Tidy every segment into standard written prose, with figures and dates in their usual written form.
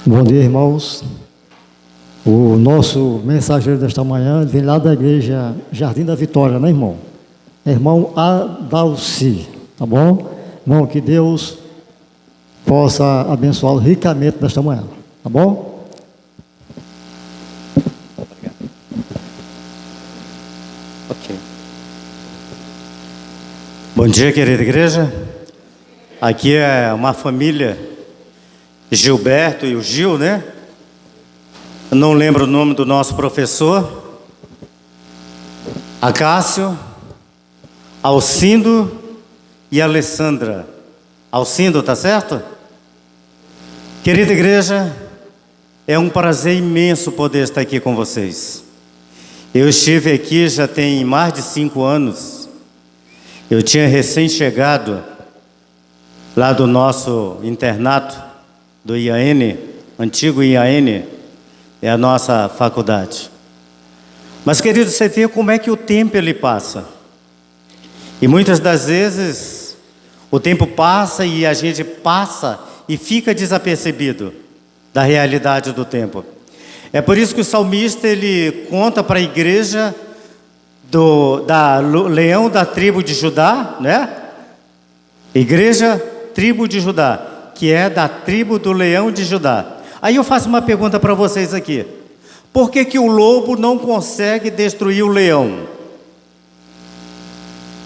Bom dia, irmãos. O nosso mensageiro desta manhã vem lá da igreja Jardim da Vitória, né, irmão? Irmão Adalci, tá bom? Irmão, que Deus possa abençoá-lo ricamente nesta manhã, tá bom? Ok. Bom dia, querida igreja. Aqui é uma família, Gilberto e o Gil, né? Eu não lembro o nome do nosso professor. Acácio, Alcindo e Alessandra. Alcindo, tá certo? Querida igreja, é um prazer imenso poder estar aqui com vocês. Eu estive aqui já tem mais de 5 anos. Eu tinha recém-chegado lá do nosso internato, do IAN, antigo IAN, é a nossa faculdade. Mas, querido, você vê como é que o tempo ele passa. E muitas das vezes o tempo passa e a gente passa e fica desapercebido da realidade do tempo. É por isso que o salmista ele conta para a igreja da leão da tribo de Judá, né? Igreja, tribo de Judá, que é da tribo do leão de Judá. Aí eu faço uma pergunta para vocês aqui. Por que que o lobo não consegue destruir o leão?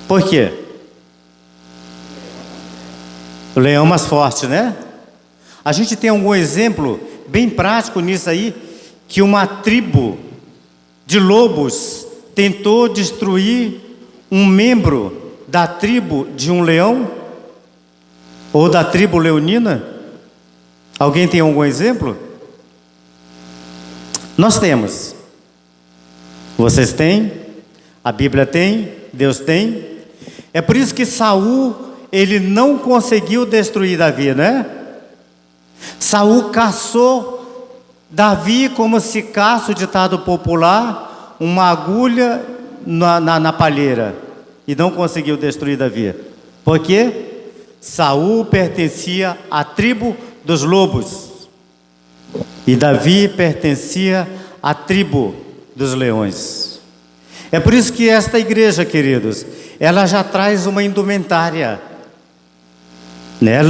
Por quê? O leão mais forte, né? A gente tem algum exemplo bem prático nisso aí, que uma tribo de lobos tentou destruir um membro da tribo de um leão? Ou da tribo leonina? Alguém tem algum exemplo? Nós temos. Vocês têm? A Bíblia tem? Deus tem? É por isso que Saul, ele não conseguiu destruir Davi, né? Saul caçou Davi como se caça, o ditado popular, uma agulha na palheira, e não conseguiu destruir Davi. Por quê? Saul pertencia à tribo dos lobos e Davi pertencia à tribo dos leões. É por isso que esta igreja, queridos, ela já traz uma indumentária, né?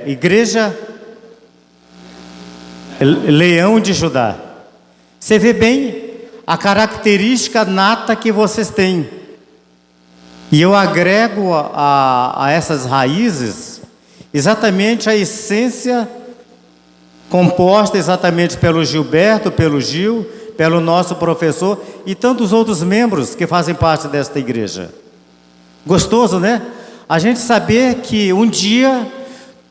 Igreja Leão de Judá. Você vê bem a característica nata que vocês têm. E eu agrego a essas raízes exatamente a essência composta exatamente pelo Gilberto, pelo Gil, pelo nosso professor e tantos outros membros que fazem parte desta igreja. Gostoso, né? A gente saber que um dia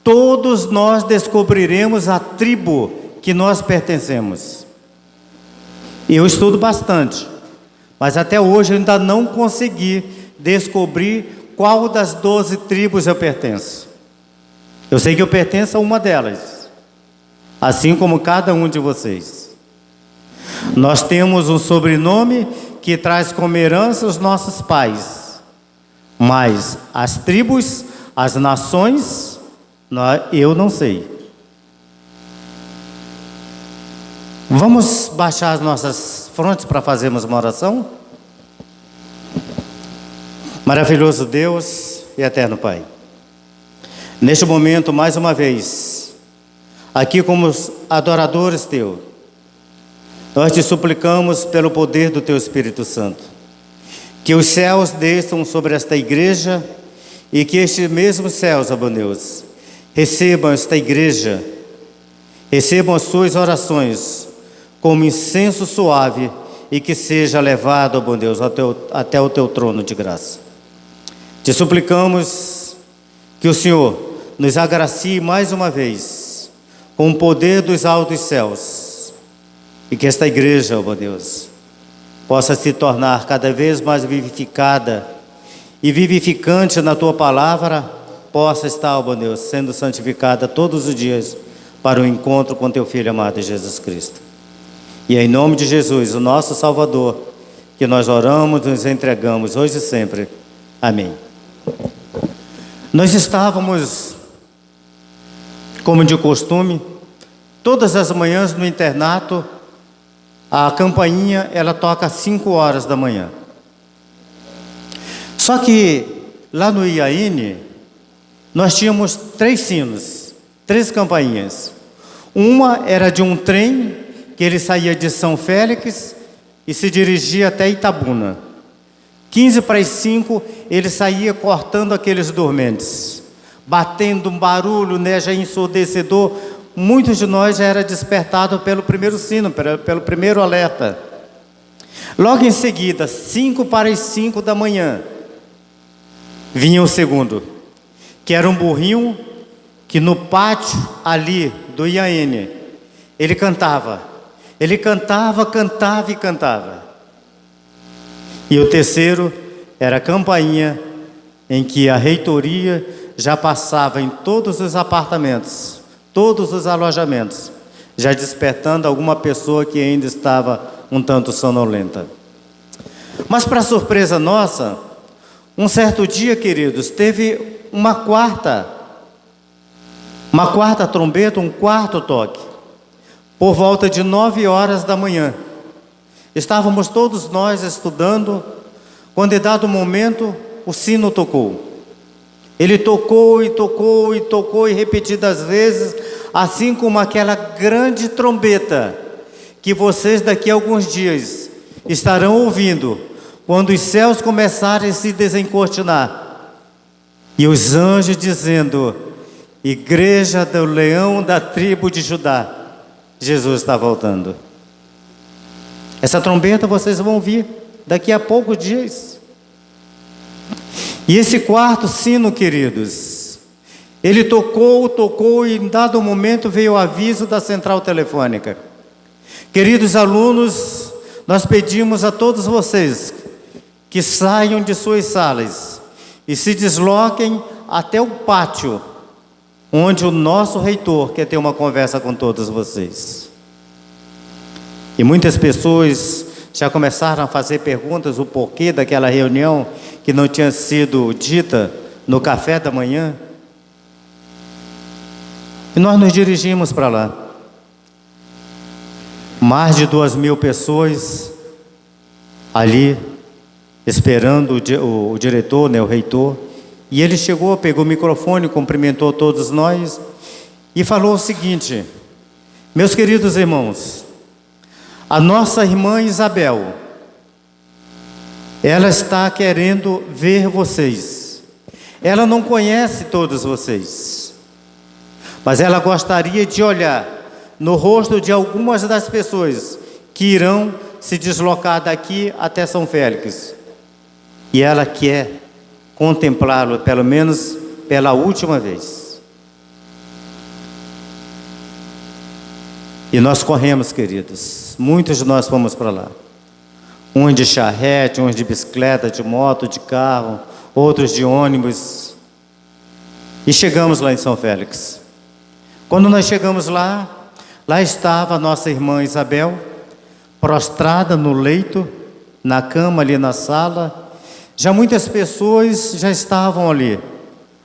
todos nós descobriremos a tribo que nós pertencemos. Eu estudo bastante, mas até hoje eu ainda não consegui descobrir qual das 12 tribos eu pertenço. Eu sei que eu pertenço a uma delas, assim como cada um de vocês. Nós temos um sobrenome que traz como herança os nossos pais, mas as tribos, as nações, eu não sei. Vamos baixar as nossas frontes para fazermos uma oração? Maravilhoso Deus e eterno Pai, neste momento, mais uma vez, aqui como adoradores Teu, nós te suplicamos pelo poder do Teu Espírito Santo, que os céus desçam sobre esta igreja e que estes mesmos céus, ó bom Deus, recebam esta igreja, recebam as suas orações como incenso suave e que seja levado, ó bom Deus, até o Teu trono de graça. Te suplicamos que o Senhor nos agracie mais uma vez com o poder dos altos céus e que esta igreja, ó bom Deus, possa se tornar cada vez mais vivificada e vivificante na Tua palavra, possa estar, ó bom Deus, sendo santificada todos os dias para o encontro com Teu Filho amado Jesus Cristo. E é em nome de Jesus, o nosso Salvador, que nós oramos e nos entregamos hoje e sempre. Amém. Nós estávamos Como de costume, todas as manhãs no internato, a campainha ela toca às 5 horas da manhã. Só que lá no IAN, nós tínhamos 3 sinos, 3 campainhas. Uma era de um trem que ele saía de São Félix e se dirigia até Itabuna. 15 para as 5, ele saía cortando aqueles dormentes, batendo um barulho, né, já ensurdecedor. Muitos de nós já era despertado pelo primeiro sino, pelo primeiro alerta. Logo em seguida, 5 para as 5 da manhã, vinha o segundo, que era um burrinho que no pátio ali do IAN, ele cantava, cantava e cantava. E o terceiro era a campainha em que a reitoria já passava em todos os apartamentos, todos os alojamentos, já despertando alguma pessoa que ainda estava um tanto sonolenta. Mas para surpresa nossa, um certo dia, queridos, teve uma quarta trombeta, um quarto toque, por volta de 9 horas da manhã. Estávamos todos nós estudando, quando em dado momento o sino tocou. Ele tocou e tocou e tocou e repetidas vezes, assim como aquela grande trombeta que vocês daqui a alguns dias estarão ouvindo, quando os céus começarem a se desencortinar e os anjos dizendo: Igreja do Leão da tribo de Judá, Jesus está voltando. Essa trombeta vocês vão ouvir daqui a poucos dias. E esse quarto sino, queridos, ele tocou e em dado momento veio o aviso da central telefônica. Queridos alunos, nós pedimos a todos vocês que saiam de suas salas e se desloquem até o pátio, onde o nosso reitor quer ter uma conversa com todos vocês. E muitas pessoas já começaram a fazer perguntas, o porquê daquela reunião que não tinha sido dita no café da manhã. E nós nos dirigimos para lá. Mais de 2.000 pessoas ali, esperando o diretor, né, o reitor. E ele chegou, pegou o microfone, cumprimentou todos nós e falou o seguinte: meus queridos irmãos, a nossa irmã Isabel, ela está querendo ver vocês. Ela não conhece todos vocês, mas ela gostaria de olhar no rosto de algumas das pessoas que irão se deslocar daqui até São Félix. E ela quer contemplá-lo, pelo menos pela última vez. E nós corremos, queridos. Muitos de nós fomos para lá. Uns de charrete, uns de bicicleta, de moto, de carro, outros de ônibus. E chegamos lá em São Félix. Quando nós chegamos lá estava a nossa irmã Isabel, prostrada no leito, na cama ali na sala. Já muitas pessoas já estavam ali,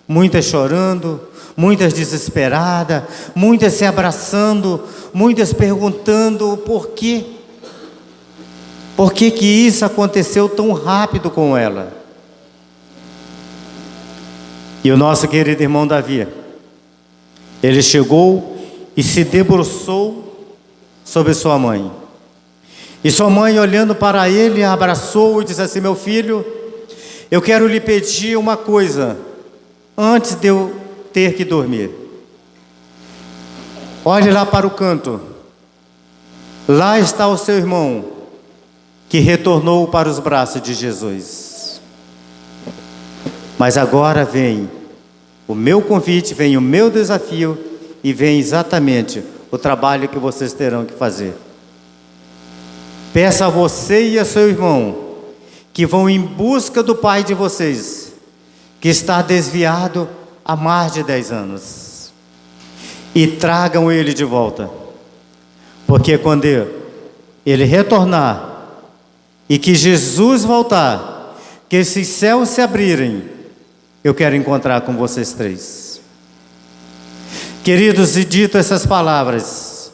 muitas chorando, muitas desesperadas, muitas se abraçando, muitas perguntando por quê. Por que que isso aconteceu tão rápido com ela? E o nosso querido irmão Davi, ele chegou e se debruçou sobre sua mãe. E sua mãe, olhando para ele, abraçou e disse assim: meu filho, eu quero lhe pedir uma coisa, antes de eu ter que dormir. Olhe lá para o canto. Lá está o seu irmão, que retornou para os braços de Jesus. Mas agora vem o meu convite, vem o meu desafio e vem exatamente o trabalho que vocês terão que fazer. Peça a você e a seu irmão que vão em busca do pai de vocês, que está desviado há mais de 10 anos, e tragam ele de volta, porque quando ele retornar e que Jesus voltar, que esses céus se abrirem, eu quero encontrar com vocês 3. Queridos, e dito essas palavras,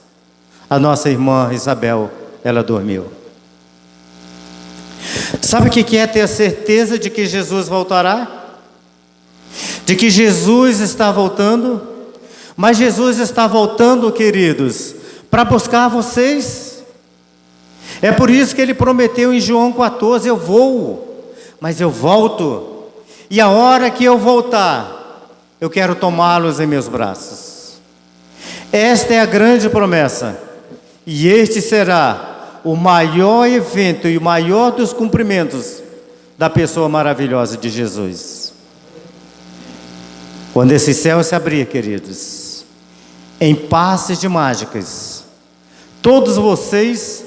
a nossa irmã Isabel, ela dormiu. Sabe o que é ter a certeza de que Jesus voltará? De que Jesus está voltando? Mas Jesus está voltando, queridos, para buscar vocês. É por isso que ele prometeu em João 14, eu vou, mas eu volto. E a hora que eu voltar, eu quero tomá-los em meus braços. Esta é a grande promessa. E este será o maior evento e o maior dos cumprimentos da pessoa maravilhosa de Jesus. Quando esse céu se abrir, queridos, em passes de mágicas, todos vocês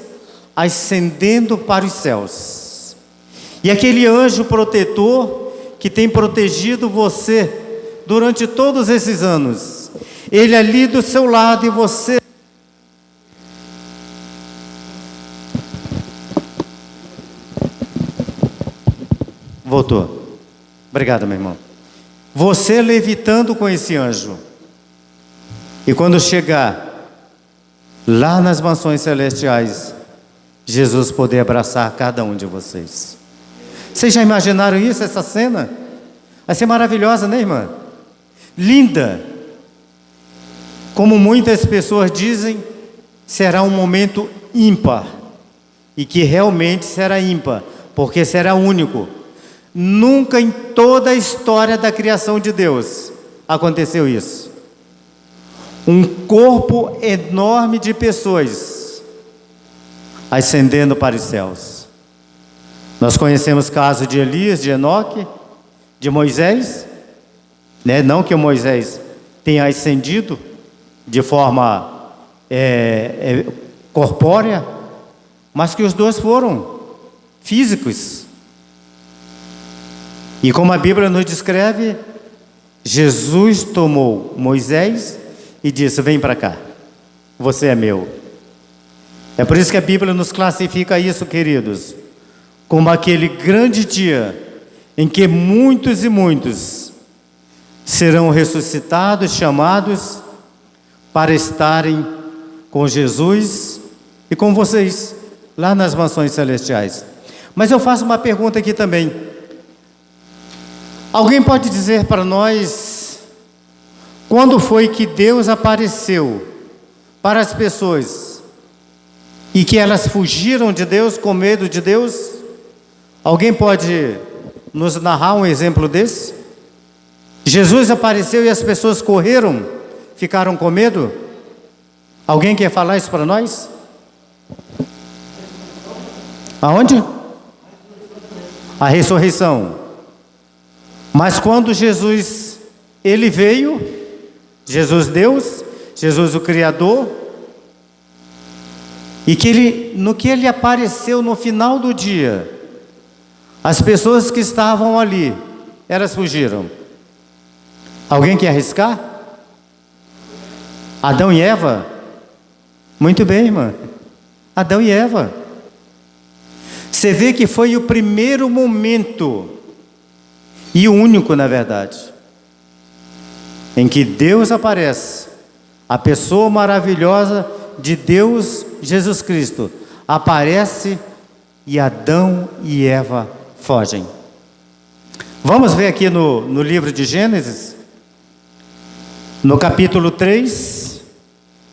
ascendendo para os céus, e aquele anjo protetor que tem protegido você durante todos esses anos, ele ali do seu lado e você voltou. Obrigado, meu irmão. Você levitando com esse anjo, e quando chegar lá nas mansões celestiais, Jesus poder abraçar cada um de vocês. Vocês já imaginaram isso, essa cena? Vai ser maravilhosa, né, irmã? Linda. Como muitas pessoas dizem, será um momento ímpar. E que realmente será ímpar, porque será único. Nunca em toda a história da criação de Deus aconteceu isso. Um corpo enorme de pessoas ascendendo para os céus. Nós conhecemos o caso de Elias, de Enoque, de Moisés, né? Não que o Moisés tenha ascendido de forma corpórea, mas que os dois foram físicos. E como a Bíblia nos descreve, Jesus tomou Moisés e disse: vem para cá, você é meu. É por isso que a Bíblia nos classifica isso, queridos, como aquele grande dia em que muitos e muitos serão ressuscitados, chamados para estarem com Jesus e com vocês lá nas mansões celestiais. Mas eu faço uma pergunta aqui também. Alguém pode dizer para nós quando foi que Deus apareceu para as pessoas e que elas fugiram de Deus com medo de Deus? Alguém pode nos narrar um exemplo desse? Jesus apareceu e as pessoas correram, ficaram com medo? Alguém quer falar isso para nós? Aonde? A ressurreição. Mas quando Jesus, ele veio, Jesus Deus, Jesus o Criador, e que no que ele apareceu no final do dia, as pessoas que estavam ali, elas fugiram. Alguém quer arriscar? Adão e Eva? Muito bem, irmã. Adão e Eva. Você vê que foi o primeiro momento, e o único, na verdade, em que Deus aparece, a pessoa maravilhosa de Deus, Jesus Cristo, aparece e Adão e Eva fogem. Vamos ver aqui no livro de Gênesis, no capítulo 3,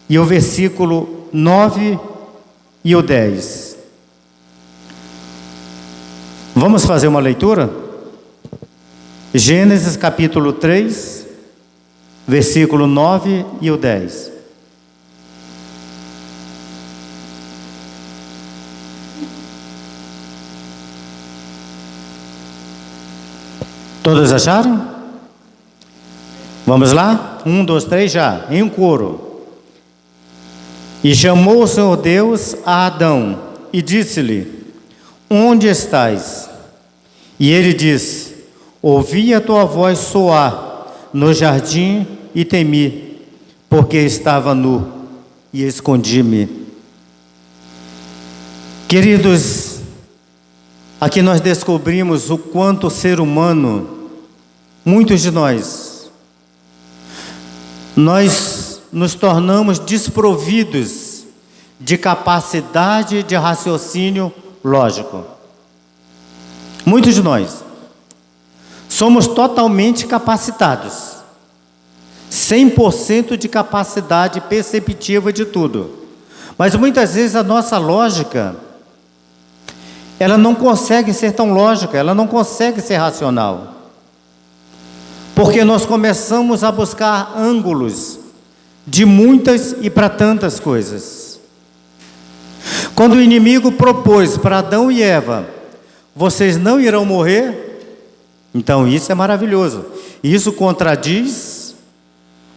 e o versículo 9 e o 10. Vamos fazer uma leitura? Gênesis capítulo 3, versículo 9 e o 10. Todos acharam? Vamos lá? 1, 2, 3, já, em um coro. E chamou o Senhor Deus a Adão e disse-lhe: onde estás? E ele disse: ouvi a tua voz soar no jardim e temi, porque estava nu e escondi-me. Queridos, aqui nós descobrimos o quanto o ser humano, muitos de nós nós nos tornamos desprovidos de capacidade de raciocínio lógico. Muitos de nós somos totalmente capacitados, 100% de capacidade perceptiva de tudo, mas muitas vezes a nossa lógica, ela não consegue ser tão lógica, ela não consegue ser racional, porque nós começamos a buscar ângulos de muitas e para tantas coisas. Quando o inimigo propôs para Adão e Eva: vocês não irão morrer, então isso é maravilhoso. Isso contradiz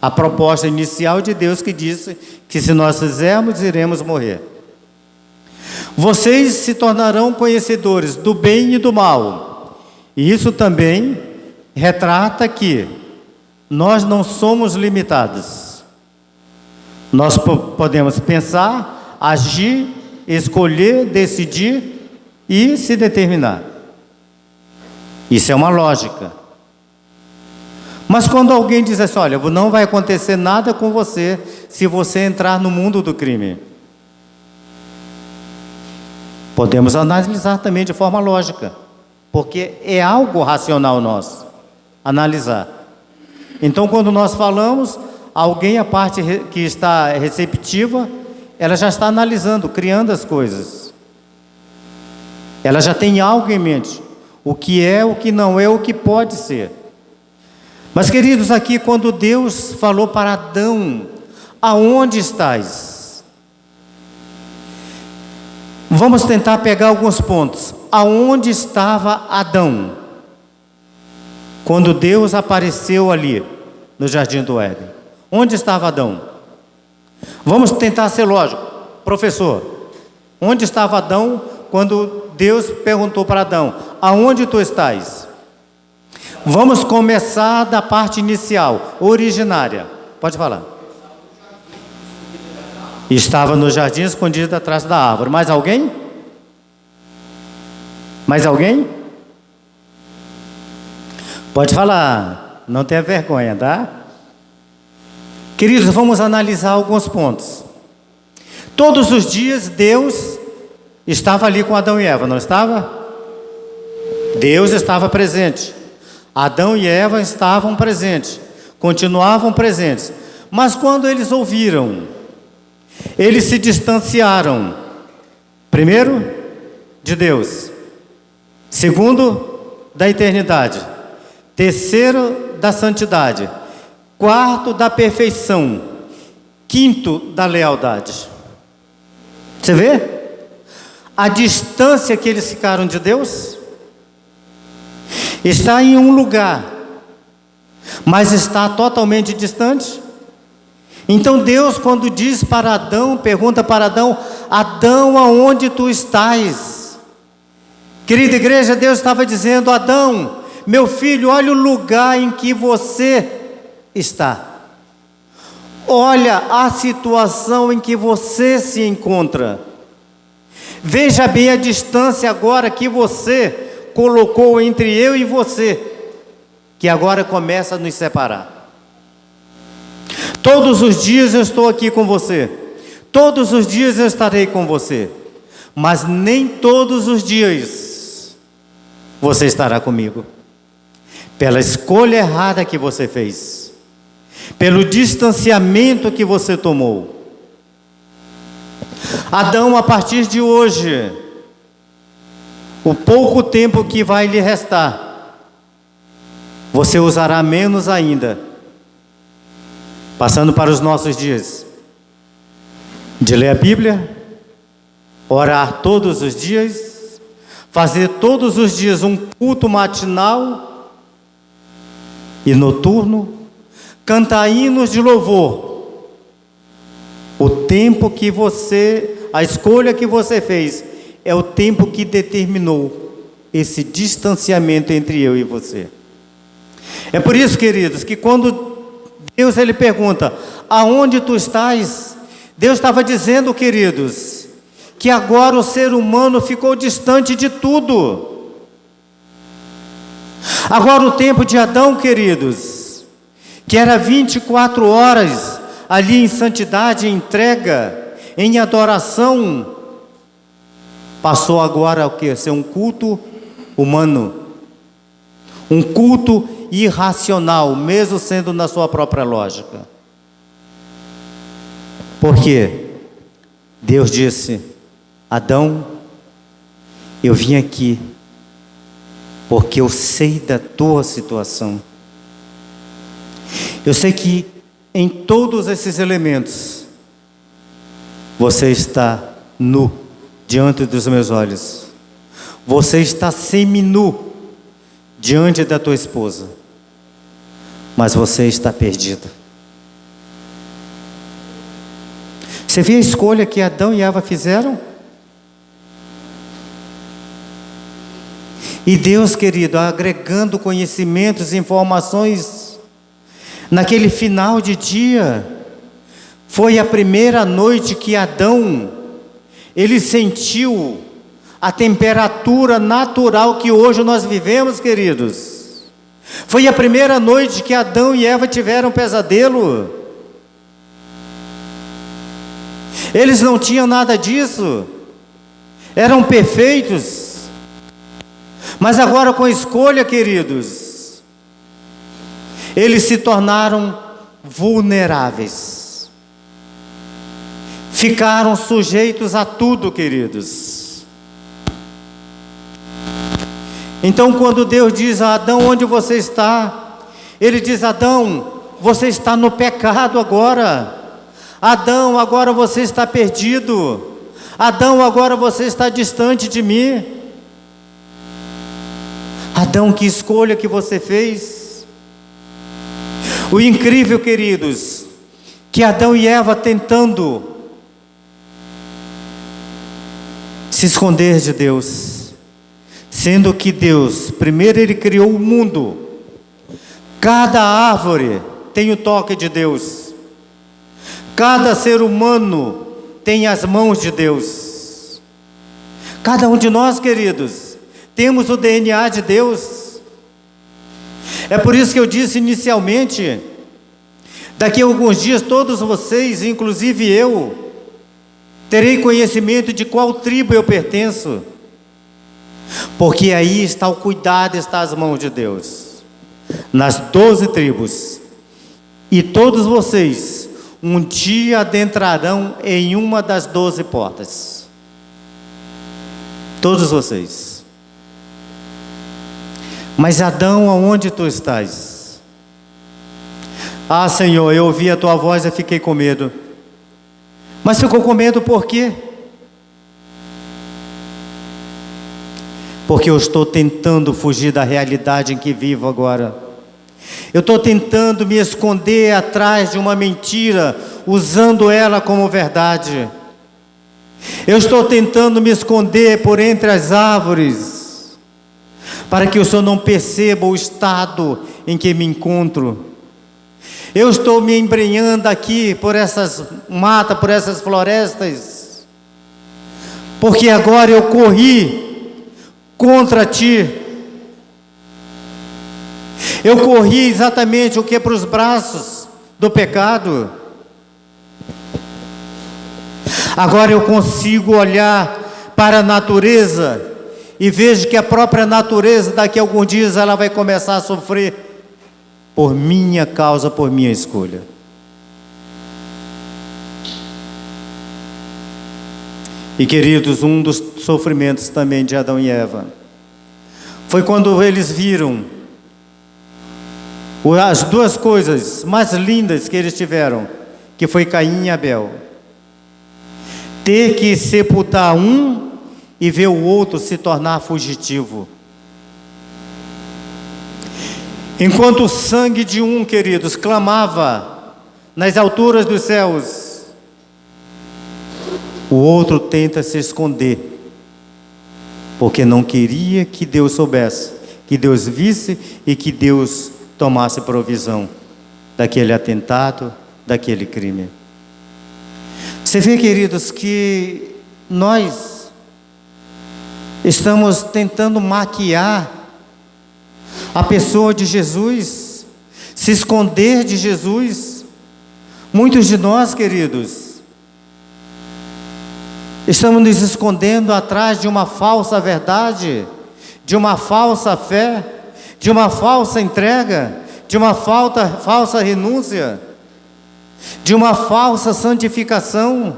a proposta inicial de Deus, que disse que se nós fizermos, iremos morrer. Vocês se tornarão conhecedores do bem e do mal. E isso também retrata que nós não somos limitados. Nós podemos pensar, agir, escolher, decidir e se determinar. Isso é uma lógica. Mas quando alguém diz assim: olha, não vai acontecer nada com você se você entrar no mundo do crime, podemos analisar também de forma lógica, porque é algo racional nosso analisar. Então, quando nós falamos, alguém, a parte que está receptiva, ela já está analisando, criando as coisas. Ela já tem algo em mente, o que é, o que não é, o que pode ser. Mas, queridos, aqui quando Deus falou para Adão: aonde estás? Vamos tentar pegar alguns pontos. Aonde estava Adão quando Deus apareceu ali no Jardim do Éden? Onde estava Adão? Vamos tentar ser lógico. Professor, onde estava Adão quando Deus perguntou para Adão: aonde tu estás? Vamos começar da parte inicial, originária. Pode falar. Estava no jardim escondido atrás da árvore. Mais alguém? Mais alguém? Pode falar, não tenha vergonha, tá? Queridos, vamos analisar alguns pontos. Todos os dias Deus estava ali com Adão e Eva, não estava? Deus estava presente. Adão e Eva estavam presentes, continuavam presentes. Mas quando eles ouviram, eles se distanciaram. Primeiro, de Deus. Segundo, da eternidade. Terceiro, da santidade. Quarto, da perfeição. Quinto, da lealdade. Você vê? A distância que eles ficaram de Deus está em um lugar, mas está totalmente distante. Então Deus, quando diz para Adão, pergunta para Adão: Adão, aonde tu estás? Querida igreja, Deus estava dizendo: Adão, meu filho, olha o lugar em que você está. Olha a situação em que você se encontra. Veja bem a distância agora que você colocou entre eu e você, que agora começa a nos separar. Todos os dias eu estou aqui com você, todos os dias eu estarei com você, mas nem todos os dias você estará comigo, pela escolha errada que você fez, pelo distanciamento que você tomou. Adão, a partir de hoje, o pouco tempo que vai lhe restar, você usará menos ainda, passando para os nossos dias, de ler a Bíblia, orar todos os dias, fazer todos os dias um culto matinal e noturno, cantar hinos de louvor. O tempo que você, a escolha que você fez, é o tempo que determinou esse distanciamento entre eu e você. É por isso, queridos, que quando Deus ele pergunta: aonde tu estás? Deus estava dizendo, queridos, que agora o ser humano ficou distante de tudo. Agora o tempo de Adão, queridos, que era 24 horas ali em santidade, em entrega, em adoração, passou agora o que? Ser um culto humano, um culto irracional, mesmo sendo na sua própria lógica. Por quê? Deus disse: Adão, eu vim aqui porque eu sei da tua situação. Eu sei que em todos esses elementos você está nu diante dos meus olhos. Você está semi-nu diante da tua esposa, mas você está perdido. Você viu a escolha que Adão e Eva fizeram? E Deus, querido, agregando conhecimentos, informações, naquele final de dia, foi a primeira noite que Adão, ele sentiu a temperatura natural que hoje nós vivemos, queridos. Foi a primeira noite que Adão e Eva tiveram pesadelo. Eles não tinham nada disso, eram perfeitos. Mas agora, com a escolha, queridos, eles se tornaram vulneráveis, ficaram sujeitos a tudo, queridos. Então, quando Deus diz a Adão: onde você está? Ele diz: Adão, você está no pecado agora. Adão, agora você está perdido. Adão, agora você está distante de mim. Adão, que escolha que você fez. O incrível, queridos, que Adão e Eva tentando se esconder de Deus, sendo que Deus, primeiro Ele criou o mundo. Cada árvore tem o toque de Deus. Cada ser humano tem as mãos de Deus. Cada um de nós, queridos, temos o DNA de Deus. É por isso que eu disse inicialmente, daqui a alguns dias todos vocês, inclusive eu, terei conhecimento de qual tribo eu pertenço, porque aí está o cuidado, está as mãos de Deus, nas 12 tribos, e todos vocês um dia adentrarão em uma das 12 portas, todos vocês. Mas Adão, aonde tu estás? Ah, Senhor, eu ouvi a tua voz e fiquei com medo. Mas ficou com medo por quê? Porque eu estou tentando fugir da realidade em que vivo agora. Eu estou tentando me esconder atrás de uma mentira, usando ela como verdade. Eu estou tentando me esconder por entre as árvores, para que o Senhor não perceba o estado em que me encontro. Eu estou me embrenhando aqui por essas matas, por essas florestas, porque agora eu corri contra ti. Eu corri exatamente o que? Para os braços do pecado. Agora eu consigo olhar para a natureza e vejo que a própria natureza, daqui a alguns dias, ela vai começar a sofrer por minha causa, por minha escolha. E, queridos, um dos sofrimentos também de Adão e Eva foi quando eles viram as duas coisas mais lindas que eles tiveram, que foi Caim e Abel. Ter que sepultar um e ver o outro se tornar fugitivo. Enquanto o sangue de um, queridos, clamava nas alturas dos céus, o outro tenta se esconder, porque não queria que Deus soubesse, que Deus visse e que Deus tomasse provisão daquele atentado, daquele crime. Você vê, queridos, que nós estamos tentando maquiar a pessoa de Jesus, se esconder de Jesus. Muitos de nós, queridos, estamos nos escondendo atrás de uma falsa verdade, de uma falsa fé, de uma falsa entrega, de uma falsa renúncia, de uma falsa santificação.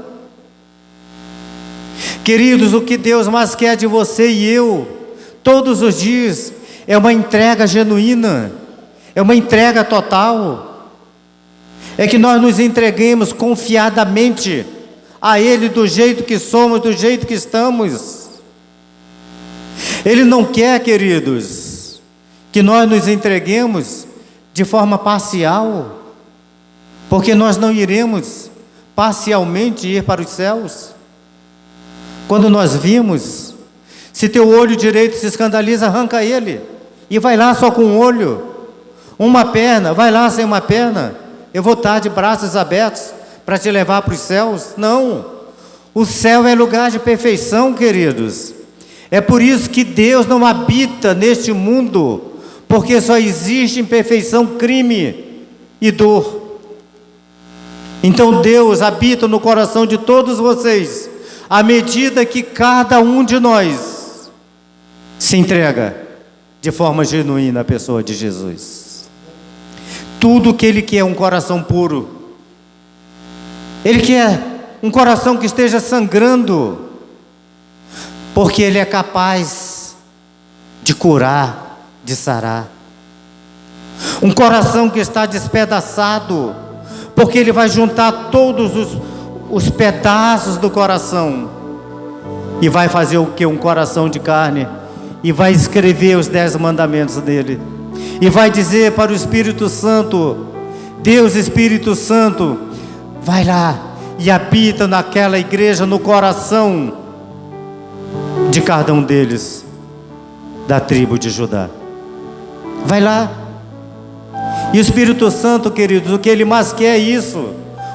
Queridos, o que Deus mais quer de você e eu, todos os dias, é uma entrega genuína, é uma entrega total, é que nós nos entreguemos confiadamente a Ele do jeito que somos, do jeito que estamos. Ele não quer, queridos, que nós nos entreguemos de forma parcial, porque nós não iremos parcialmente ir para os céus. Quando nós vimos, se teu olho direito se escandaliza, arranca ele, e vai lá só com um olho, uma perna, vai lá sem uma perna. Eu vou estar de braços abertos para te levar para os céus? Não, o céu é lugar de perfeição, queridos. É por isso que Deus não habita neste mundo, porque só existe imperfeição, crime e dor. Então Deus habita no coração de todos vocês, à medida que cada um de nós se entrega de forma genuína à pessoa de Jesus. Tudo que Ele quer é um coração puro. Ele quer um coração que esteja sangrando, porque Ele é capaz de curar, de sarar. Um coração que está despedaçado, porque Ele vai juntar todos os pedaços do coração e vai fazer o que? Um coração de carne, e vai escrever os 10 mandamentos dele, e vai dizer para o Espírito Santo: Deus Espírito Santo, vai lá e habita naquela igreja, no coração de cada um deles, da tribo de Judá. Vai lá. E o Espírito Santo, queridos, o que Ele mais quer é isso,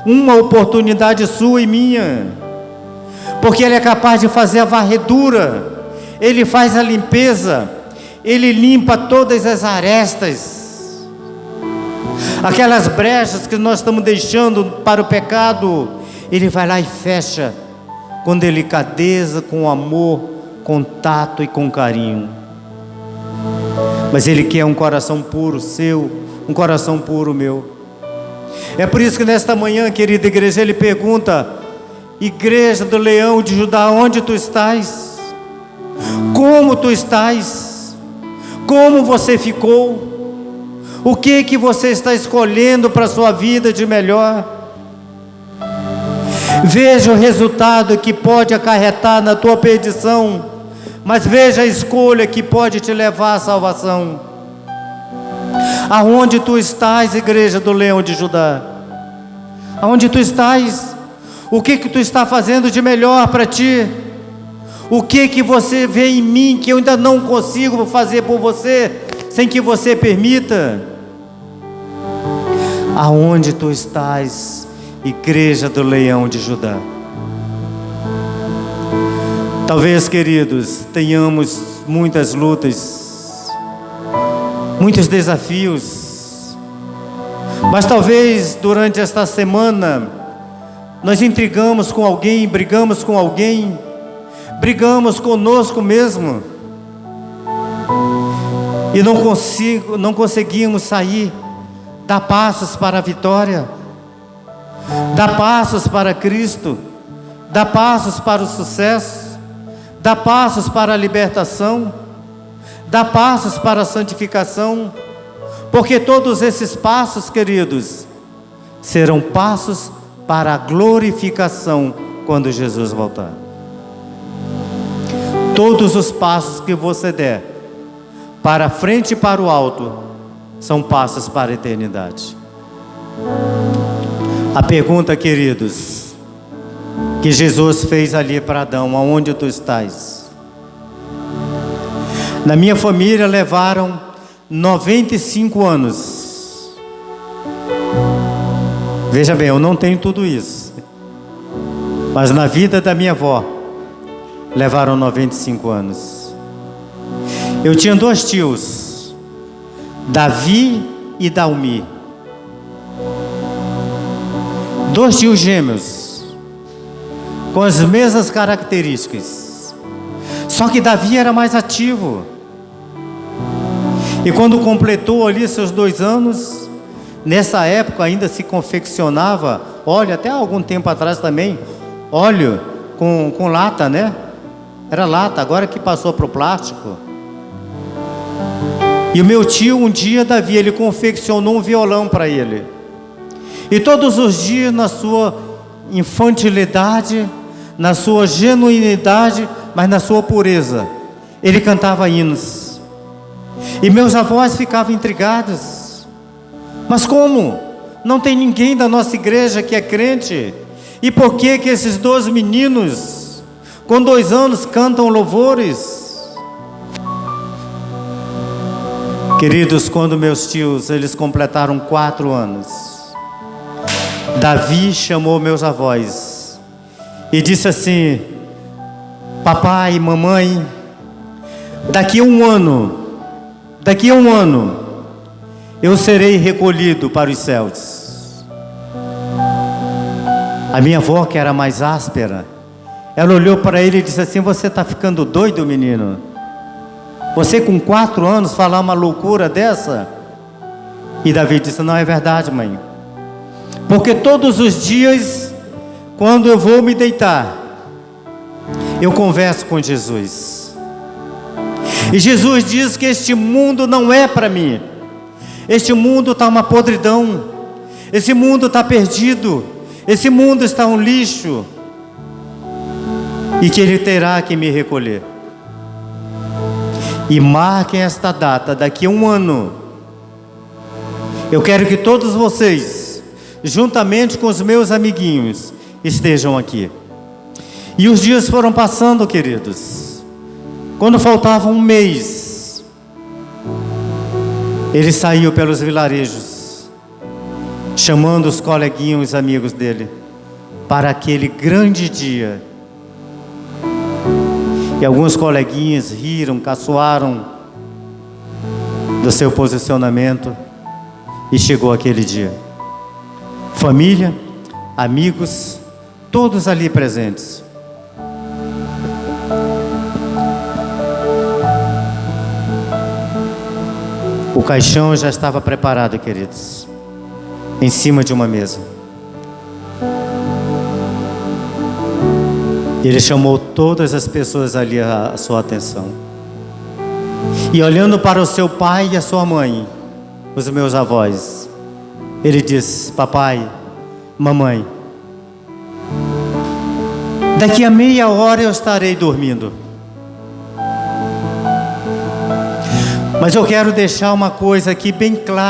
uma oportunidade sua e minha, porque Ele é capaz de fazer a varredura, Ele faz a limpeza, Ele limpa todas as arestas, aquelas brechas que nós estamos deixando para o pecado, Ele vai lá e fecha, com delicadeza, com amor, com tato e com carinho. Mas Ele quer um coração puro seu, um coração puro meu. É por isso que nesta manhã, querida igreja, Ele pergunta: igreja do Leão de Judá, onde tu estás? Como tu estás? Como você ficou? O que você está escolhendo para a sua vida de melhor? Veja o resultado que pode acarretar na tua perdição, mas veja a escolha que pode te levar à salvação. Aonde tu estás, igreja do Leão de Judá? Aonde tu estás? O que tu está fazendo de melhor para ti? O que você vê em mim que eu ainda não consigo fazer por você, sem que você permita? Aonde tu estás, igreja do Leão de Judá? Talvez, queridos, tenhamos muitas lutas, muitos desafios, mas talvez durante esta semana nós intrigamos com alguém, brigamos com alguém, brigamos conosco mesmo, e não conseguimos sair, dar passos para a vitória, dar passos para Cristo, dar passos para o sucesso, dar passos para a libertação, dar passos para a santificação, porque todos esses passos, queridos, serão passos para a glorificação quando Jesus voltar. Todos os passos que você der para frente e para o alto são passos para a eternidade. A pergunta, queridos, que Jesus fez ali para Adão: aonde tu estás? Na minha família levaram 95 anos. Veja bem, eu não tenho tudo isso, mas na vida da minha avó levaram 95 anos. Eu tinha 2 tios, Davi e Dalmi. 2 tios gêmeos, com as mesmas características. Só que Davi era mais ativo. E quando completou ali seus 2 anos, nessa época ainda se confeccionava óleo, até algum tempo atrás também, óleo com lata, né? Era lata, agora que passou para o plástico. E o meu tio, um dia, Davi, ele confeccionou um violão para ele. E todos os dias, na sua infantilidade, na sua genuinidade, mas na sua pureza, ele cantava hinos. E meus avós ficavam intrigados. Mas como? Não tem ninguém da nossa igreja que é crente? E por que esses 2 meninos, com 2 anos, cantam louvores? Queridos, quando meus tios, eles completaram 4 anos, Davi chamou meus avós e disse assim: papai, mamãe, daqui a um ano, eu serei recolhido para os céus. A minha avó, que era mais áspera, ela olhou para ele e disse assim: você está ficando doido, menino? Você com 4 anos falar uma loucura dessa? E Davi disse: não, é verdade, mãe. Porque todos os dias, quando eu vou me deitar, eu converso com Jesus. E Jesus diz que este mundo não é para mim. Este mundo está uma podridão. Esse mundo está perdido. Esse mundo está um lixo. E que Ele terá que me recolher. E marquem esta data, daqui a um ano. Eu quero que todos vocês, juntamente com os meus amiguinhos, estejam aqui. E os dias foram passando, queridos. Quando faltava um mês, ele saiu pelos vilarejos, chamando os coleguinhos, os amigos dele, para aquele grande dia. E alguns coleguinhas riram, caçoaram do seu posicionamento. E chegou aquele dia. Família, amigos, todos ali presentes. O caixão já estava preparado, queridos, em cima de uma mesa. Ele chamou todas as pessoas ali a sua atenção. E olhando para o seu pai e a sua mãe, os meus avós, ele disse: papai, mamãe, daqui a meia hora eu estarei dormindo. Mas eu quero deixar uma coisa aqui bem clara.